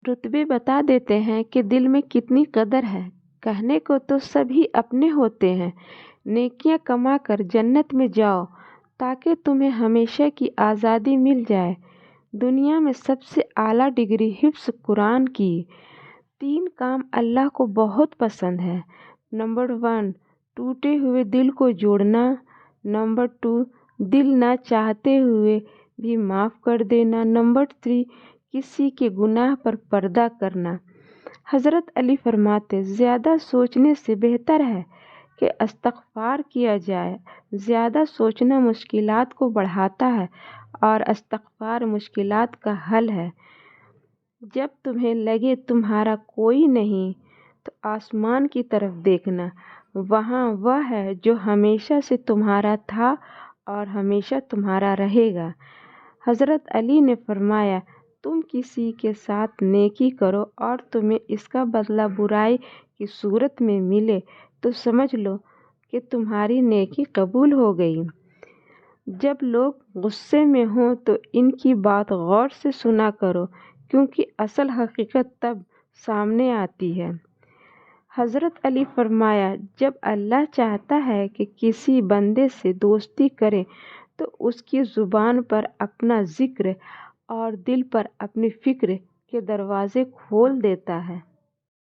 रुतबे बता देते हैं कि दिल में कितनी कदर है। कहने को तो सभी अपने होते हैं। नेकियां कमा कर जन्नत में जाओ ताकि तुम्हें हमेशा की आज़ादी मिल जाए। दुनिया में सबसे आला डिग्री हिफ्ज़ कुरान की। 3 काम अल्लाह को बहुत पसंद है। नंबर 1, टूटे हुए दिल को जोड़ना। नंबर 2, दिल ना चाहते हुए भी माफ़ कर देना। नंबर 3, किसी के गुनाह पर पर्दा करना। हज़रत अली फरमाते, ज़्यादा सोचने से बेहतर है कि इस्तग़फ़ार किया जाए। ज़्यादा सोचना मुश्किलात को बढ़ाता है और इस्तग़फ़ार मुश्किलात का हल है। जब तुम्हें लगे तुम्हारा कोई नहीं तो आसमान की तरफ देखना। वहाँ वह है जो हमेशा से तुम्हारा था और हमेशा तुम्हारा रहेगा। हज़रत अली ने फरमाया, तुम किसी के साथ नेकी करो और तुम्हें इसका बदला बुराई की सूरत में मिले तो समझ लो कि तुम्हारी नेकी कबूल हो गई। जब लोग गुस्से में हों तो इनकी बात गौर से सुना करो, क्योंकि असल हकीकत तब सामने आती है। हज़रत अली फरमाया, जब अल्लाह चाहता है कि किसी बंदे से दोस्ती करे तो उसकी ज़ुबान पर अपना ज़िक्र और दिल पर अपनी फ़िक्र के दरवाज़े खोल देता है।